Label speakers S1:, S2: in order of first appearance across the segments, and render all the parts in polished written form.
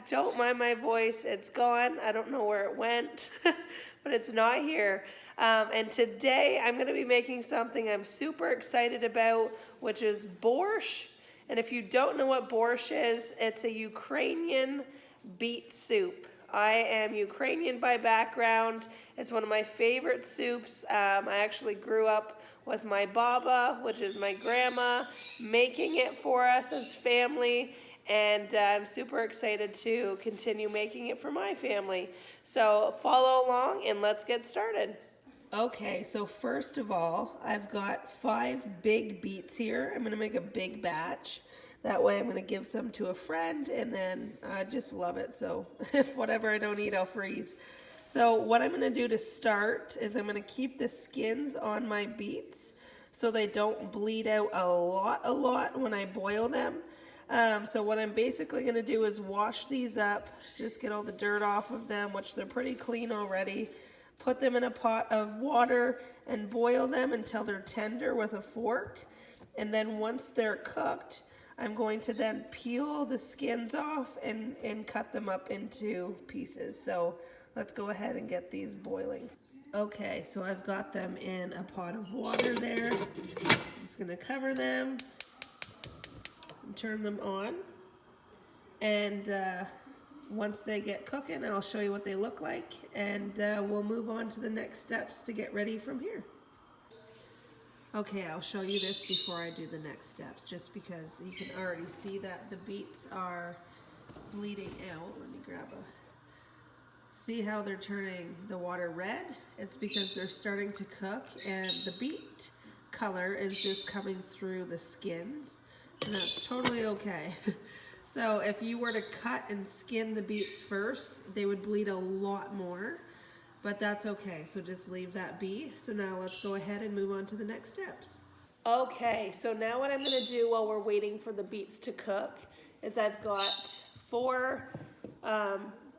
S1: don't mind my voice. It's gone. I don't know where it went, but it's not here. And today I'm going to be making something I'm super excited about, which is borscht. And if you don't know what borscht is, it's a Ukrainian beet soup. I am Ukrainian by background. It's one of my favorite soups. I actually grew up with my baba, which is my grandma, making it for us as family. And I'm super excited to continue making it for my family. So follow along and let's get started. Okay, so first of all, I've got 5 big beets here. I'm gonna make a big batch. That way I'm gonna give some to a friend, and then I just love it. So if whatever I don't eat, I'll freeze. So what I'm gonna do to start is I'm gonna keep the skins on my beets so they don't bleed out a lot when I boil them. So what I'm basically gonna do is wash these up, just get all the dirt off of them, which they're pretty clean already. Put them in a pot of water and boil them until they're tender with a fork. And then once they're cooked, I'm going to then peel the skins off and cut them up into pieces. So let's go ahead and get these boiling. Okay, so I've got them in a pot of water there. I'm just gonna cover them and turn them on. And once they get cooking, I'll show you what they look like, and we'll move on to the next steps to get ready from here. Okay, I'll show you this before I do the next steps, just because you can already see that the beets are bleeding out. Let me grab a... See how they're turning the water red? It's because they're starting to cook, and the beet color is just coming through the skins, and that's totally okay. So if you were to cut and skin the beets first, they would bleed a lot more, but that's okay. So just leave that be. So now let's go ahead and move on to the next steps. Okay, so now what I'm gonna do while we're waiting for the beets to cook is I've got 4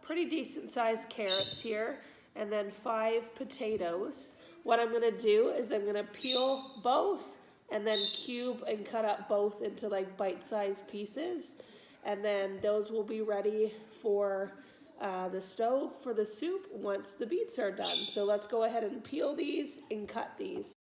S1: pretty decent sized carrots here, and then 5 potatoes. What I'm gonna do is I'm gonna peel both and then cube and cut up both into like bite-sized pieces. And then those will be ready for the stove for the soup once the beets are done. So let's go ahead and peel these and cut these.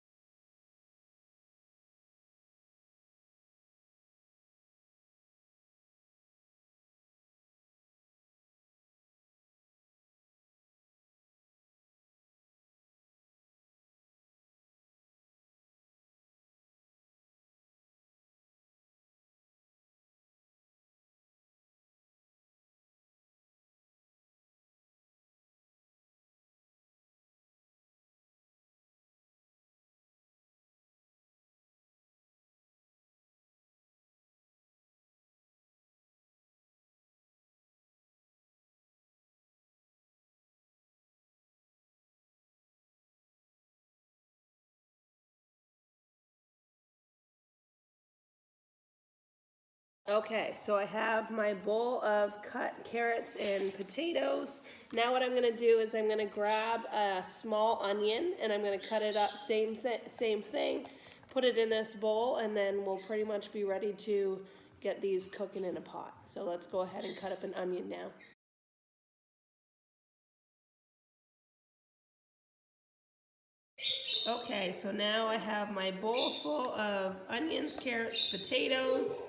S1: Okay, so I have my bowl of cut carrots and potatoes. Now what I'm gonna do is I'm gonna grab a small onion and I'm gonna cut it up, same thing, put it in this bowl, and then we'll pretty much be ready to get these cooking in a pot. So let's go ahead and cut up an onion now. Okay, so now I have my bowl full of onions, carrots, potatoes,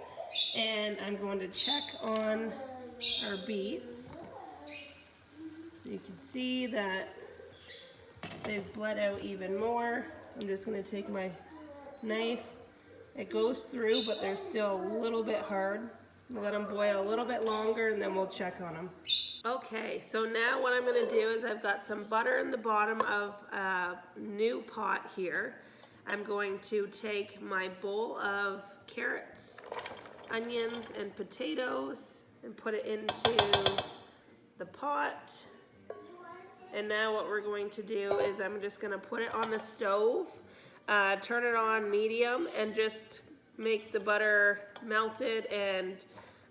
S1: and I'm going to check on our beets. So you can see that they've bled out even more. I'm just going to take my knife. It goes through, but they're still a little bit hard. We'll let them boil a little bit longer and then we'll check on them. Okay, so now what I'm gonna do is I've got some butter in the bottom of a new pot here. I'm going to take my bowl of carrots, onions, and potatoes and put it into the pot. And now what we're going to do is I'm just gonna put it on the stove, turn it on medium, and just make the butter melted and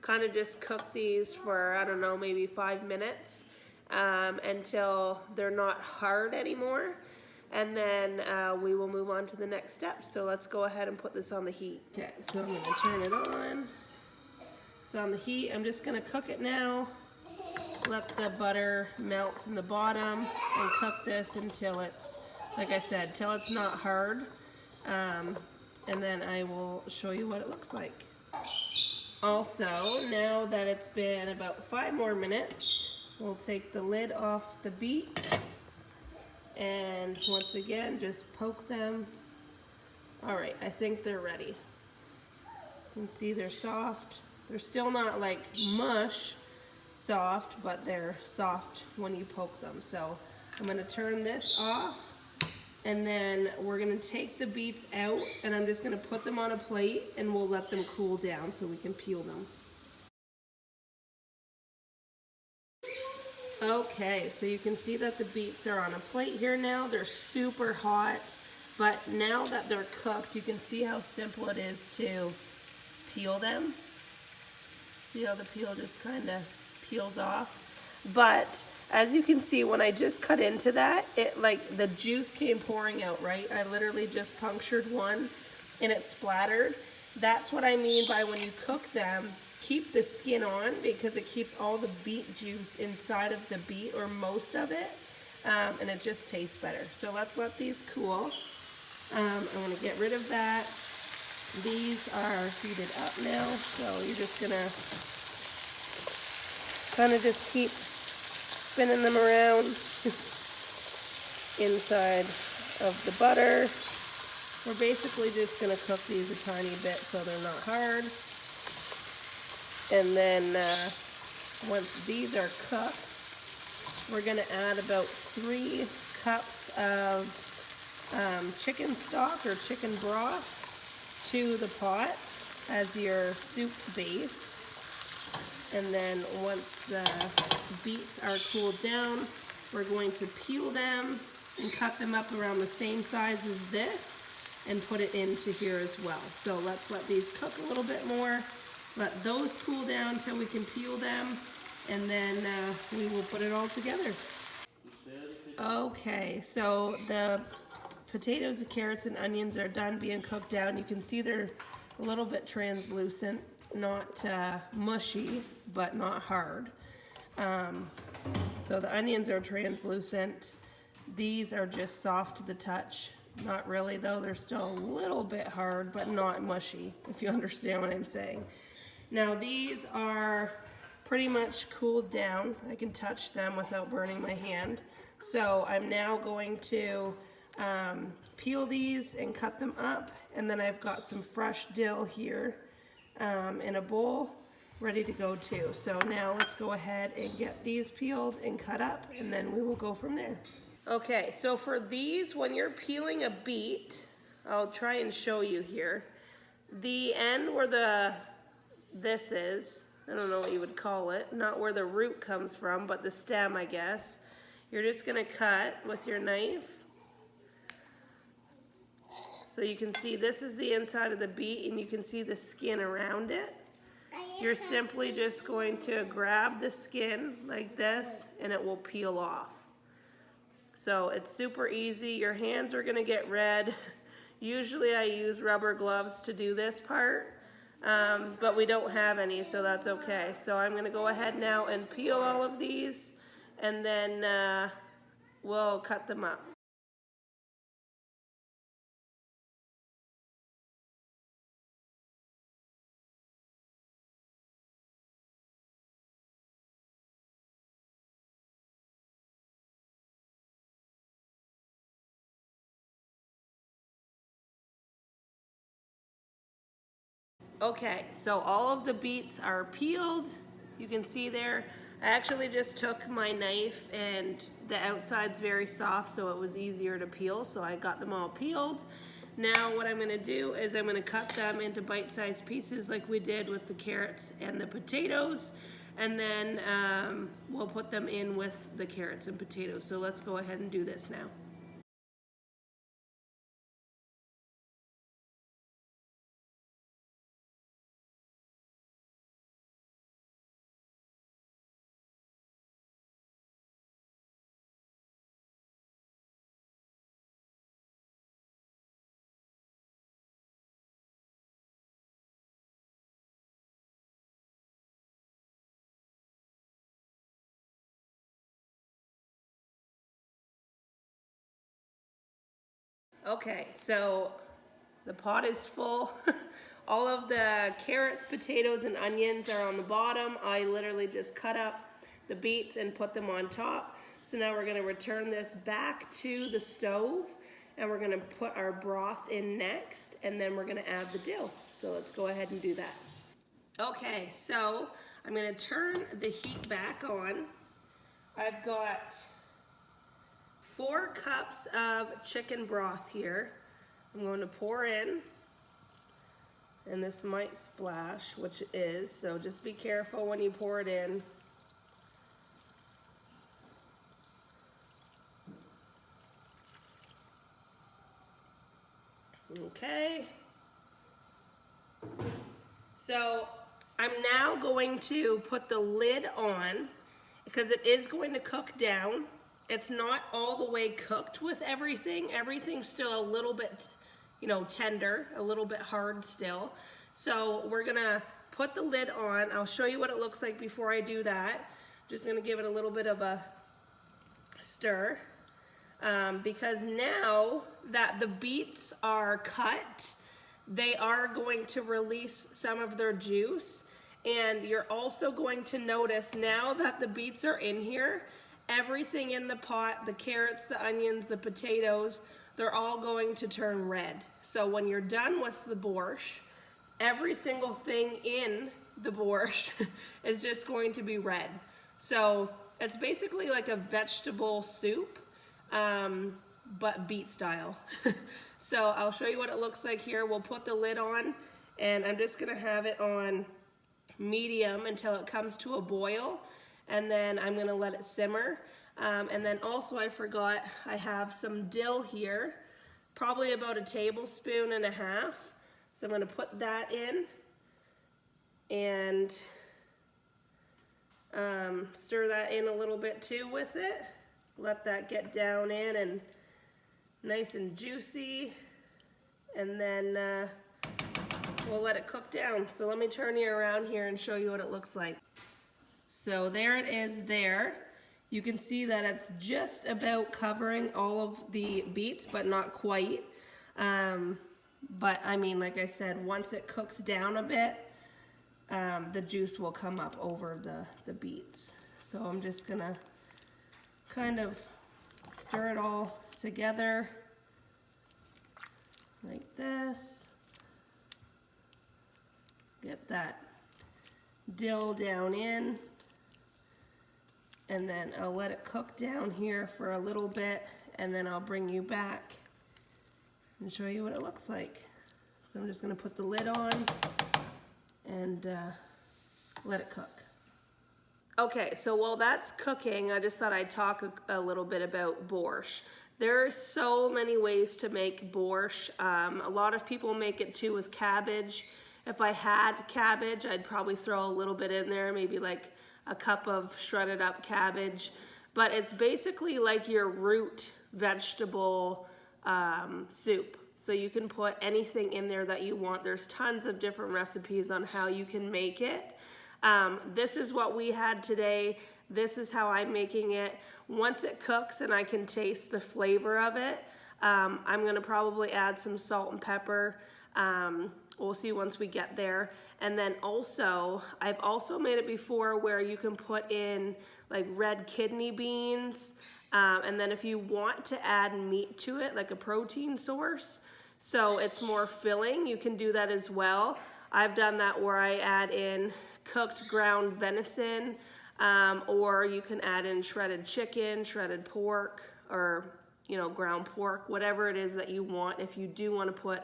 S1: kind of just cook these for, I don't know, maybe 5 minutes until they're not hard anymore. And then we will move on to the next step. So let's go ahead and put this on the heat. Okay, so I'm gonna turn it on. It's on the heat. I'm just gonna cook it now. let the butter melt in the bottom and cook this until it's, like I said, till it's not hard. And then I will show you what it looks like. Also, now that it's been about 5 more minutes, we'll take the lid off the beets and once again just poke them. Alright, I think they're ready. You can see they're soft. They're still not like mush soft, but they're soft when you poke them. So I'm going to turn this off, and then we're going to take the beets out, and I'm just going to put them on a plate and we'll let them cool down so we can peel them. Okay, so you can see that the beets are on a plate here now. They're super hot, but now that they're cooked, you can see how simple it is to peel them. See how the peel just kind of peels off? But as you can see, when I just cut into that, it like the juice came pouring out, right? I literally just punctured one and it splattered. That's what I mean by when you cook them, keep the skin on because it keeps all the beet juice inside of the beet, or most of it, and it just tastes better. So let's let these cool. I want to get rid of that. These are heated up now, so you're just gonna kind of just keep spinning them around inside of the butter. We're basically just gonna cook these a tiny bit so they're not hard. And then once these are cooked, we're gonna add about 3 cups of chicken stock or chicken broth to the pot as your soup base. And then once the beets are cooled down, we're going to peel them and cut them up around the same size as this and put it into here as well. So let's let these cook a little bit more, let those cool down till we can peel them, and then we will put it all together. Okay, so the potatoes, the carrots, and onions are done being cooked down. You can see they're a little bit translucent, not mushy, but not hard. So the onions are translucent. These are just soft to the touch. Not really though, they're still a little bit hard, but not mushy, if you understand what I'm saying. Now these are pretty much cooled down. I can touch them without burning my hand. So I'm now going to peel these and cut them up, and then I've got some fresh dill here in a bowl ready to go too. So now let's go ahead and get these peeled and cut up, and then we will go from there. Okay, so for these, when you're peeling a beet, I'll try and show you here. The end where this is, I don't know what you would call it, not where the root comes from, but the stem, I guess. You're just gonna cut with your knife. So you can see this is the inside of the beet, and you can see the skin around it. You're simply just going to grab the skin like this, and it will peel off. So it's super easy. Your hands are gonna get red. Usually I use rubber gloves to do this part, but we don't have any, so that's okay. So I'm gonna go ahead now and peel all of these, and then we'll cut them up. Okay, so all of the beets are peeled. You can see there, I actually just took my knife, and the outside's very soft, so it was easier to peel, so I got them all peeled. Now what I'm gonna do is I'm gonna cut them into bite-sized pieces like we did with the carrots and the potatoes, and then we'll put them in with the carrots and potatoes. So let's go ahead and do this now. Okay, so the pot is full. All of the carrots, potatoes, and onions are on the bottom. I literally just cut up the beets and put them on top. So now we're gonna return this back to the stove and we're gonna put our broth in next and then we're gonna add the dill. So let's go ahead and do that. Okay, so I'm gonna turn the heat back on. I've got 4 cups of chicken broth here. I'm going to pour in, and this might splash, which it is, so just be careful when you pour it in. Okay. So I'm now going to put the lid on because it is going to cook down. It's not all the way cooked with everything. Everything's still a little bit, tender, a little bit hard still. So we're gonna put the lid on. I'll show you what it looks like before I do that. Just gonna give it a little bit of a stir because now that the beets are cut, they are going to release some of their juice. And you're also going to notice now that the beets are in here, everything in the pot, the carrots, the onions, the potatoes, they're all going to turn red. So when you're done with the borscht, every single thing in the borscht is just going to be red. So it's basically like a vegetable soup, but beet style. So I'll show you what it looks like here. We'll put the lid on and I'm just gonna have it on medium until it comes to a boil, and then I'm gonna let it simmer. And then also I forgot, I have some dill here, probably about 1.5 tablespoons. So I'm gonna put that in and stir that in a little bit too with it. Let that get down in and nice and juicy, and then we'll let it cook down. So let me turn you around here and show you what it looks like. So there it is there. You can see that it's just about covering all of the beets, but not quite. But I mean, like I said, once it cooks down a bit, the juice will come up over the beets. So I'm just gonna kind of stir it all together like this. Get that dill down in, and then I'll let it cook down here for a little bit, and then I'll bring you back and show you what it looks like. So I'm just gonna put the lid on and let it cook. Okay, so while that's cooking, I just thought I'd talk a little bit about borscht. There are so many ways to make borscht. A lot of people make it too with cabbage. If I had cabbage, I'd probably throw a little bit in there, maybe like a cup of shredded up cabbage. But it's basically like your root vegetable soup. So you can put anything in there that you want. There's tons of different recipes on how you can make it. This is what we had today. This is how I'm making it. Once it cooks and I can taste the flavor of it, I'm gonna probably add some salt and pepper. We'll see once we get there. And then also, I've also made it before where you can put in like red kidney beans. And then if you want to add meat to it, like a protein source, so it's more filling, you can do that as well. I've done that where I add in cooked ground venison, or you can add in shredded chicken, shredded pork, or ground pork, whatever it is that you want if you do want to put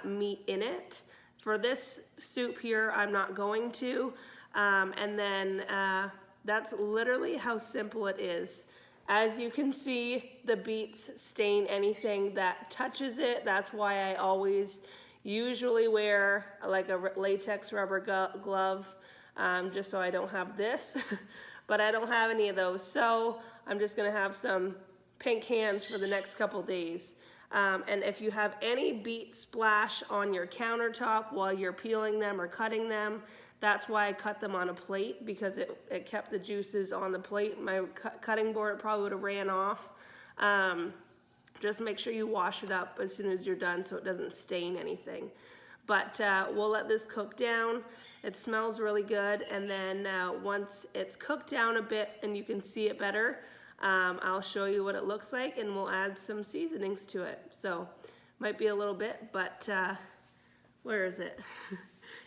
S1: meat in it. For this soup here, I'm not going to. And then that's literally how simple it is. As you can see, the beets stain anything that touches it. That's why I always usually wear like a latex rubber glove, just so I don't have this. But I don't have any of those, so I'm just gonna have some pink hands for the next couple days. And if you have any beet splash on your countertop while you're peeling them or cutting them, that's why I cut them on a plate, because it kept the juices on the plate. My cutting board probably would have ran off. Just make sure you wash it up as soon as you're done so it doesn't stain anything. But we'll let this cook down. It smells really good, and then once it's cooked down a bit and you can see it better, I'll show you what it looks like, and we'll add some seasonings to it. So might be a little bit, but where is it?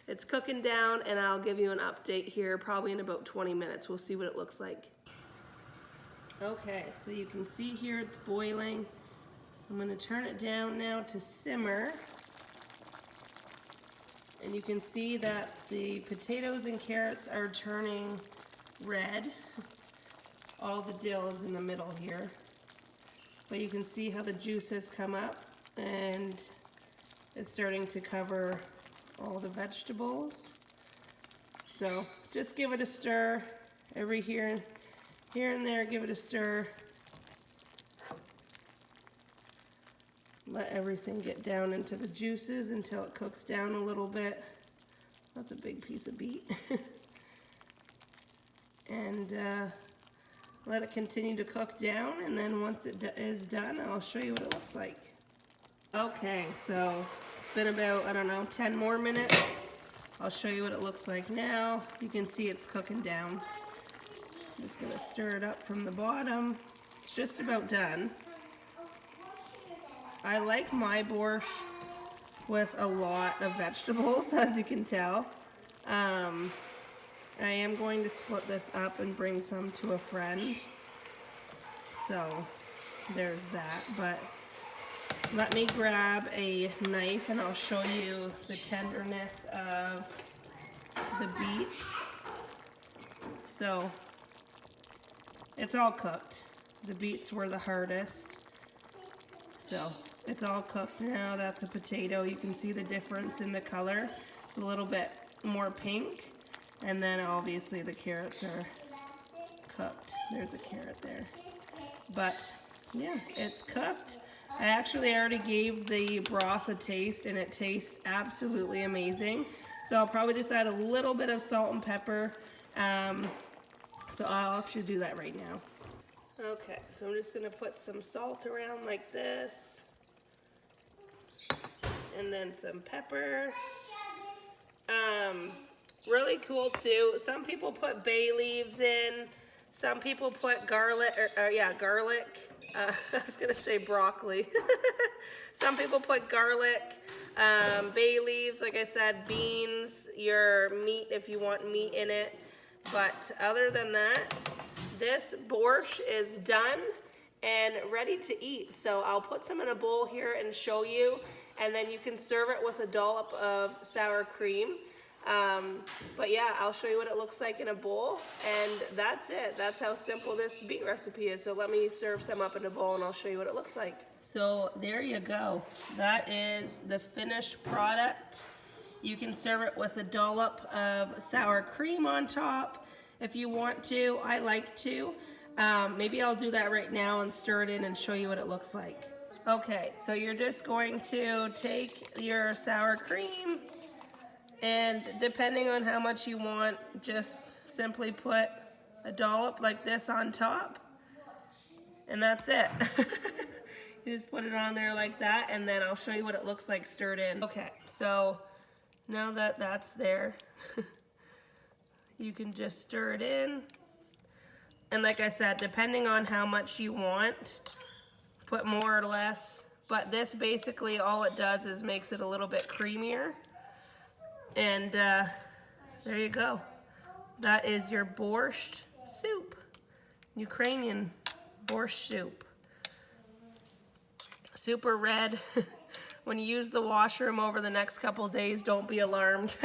S1: It's cooking down, and I'll give you an update here probably in about 20 minutes. We'll see what it looks like. Okay, so you can see here it's boiling. I'm going to turn it down now to simmer. And you can see that the potatoes and carrots are turning red. All the dill is in the middle here. But you can see how the juice has come up and is starting to cover all the vegetables. So just give it a stir. Every here and there, give it a stir. Let everything get down into the juices until it cooks down a little bit. That's a big piece of beet. And let it continue to cook down, and then once it is done, I'll show you what it looks like. Okay, so it's been about, I don't know, 10 more minutes. I'll show you what it looks like now. You can see it's cooking down. I'm just gonna stir it up from the bottom. It's just about done. I like my borscht with a lot of vegetables, as you can tell. I am going to split this up and bring some to a friend. So there's that, but let me grab a knife and I'll show you the tenderness of the beets. So it's all cooked. The beets were the hardest. So it's all cooked now. That's a potato. You can see the difference in the color. It's a little bit more pink. And then obviously the carrots are cooked. There's a carrot there. But yeah, it's cooked. I actually already gave the broth a taste, and it tastes absolutely amazing. So I'll probably just add a little bit of salt and pepper. So I'll actually do that right now. Okay, so I'm just gonna put some salt around like this. And then some pepper. Really cool too. Some people put bay leaves in. Some people put garlic, garlic. I was gonna say broccoli. Some people put garlic, bay leaves, like I said, beans, your meat if you want meat in it. But other than that, this borscht is done and ready to eat. So I'll put some in a bowl here and show you, and then you can serve it with a dollop of sour cream. But yeah, I'll show you what it looks like in a bowl, and that's it. That's how simple this beet recipe is. So let me serve some up in a bowl and I'll show you what it looks like. So there you go. That is the finished product. You can serve it with a dollop of sour cream on top if you want to. I like to. Maybe I'll do that right now and stir it in and show you what it looks like. Okay, so you're just going to take your sour cream, and depending on how much you want, just simply put a dollop like this on top, and that's it. You just put it on there like that, and then I'll show you what it looks like stirred in. Okay, so now that that's there, you can just stir it in. And like I said, depending on how much you want, put more or less. But this basically, all it does is makes it a little bit creamier. And there you go. That is your borscht soup. Ukrainian borscht soup. Super red. When you use the washroom over the next couple days, don't be alarmed.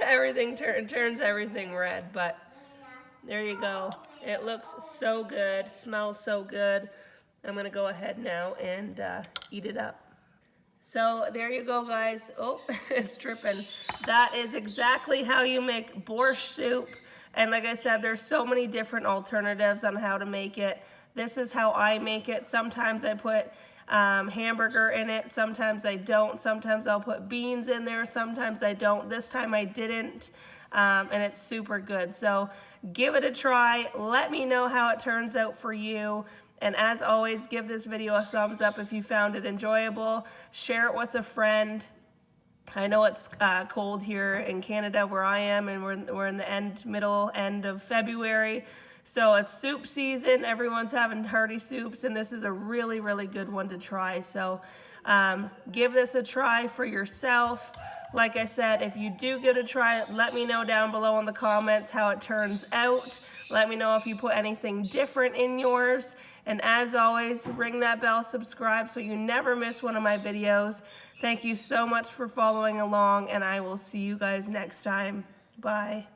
S1: Everything turns everything red, but there you go. It looks so good, smells so good. I'm gonna go ahead now and eat it up. So there you go, guys. Oh, it's dripping. That is exactly how you make borscht soup. And like I said, there's so many different alternatives on how to make it. This is how I make it. Sometimes I put hamburger in it. Sometimes I don't. Sometimes I'll put beans in there. Sometimes I don't. This time I didn't. And it's super good. So give it a try. Let me know how it turns out for you. And as always, give this video a thumbs up if you found it enjoyable. Share it with a friend. I know it's cold here in Canada where I am, and we're in the middle end of February. So it's soup season. Everyone's having hearty soups, and this is a really, really good one to try. So give this a try for yourself. Like I said, if you do get to try it, let me know down below in the comments how it turns out. Let me know if you put anything different in yours. And as always, ring that bell, subscribe so you never miss one of my videos. Thank you so much for following along, and I will see you guys next time. Bye.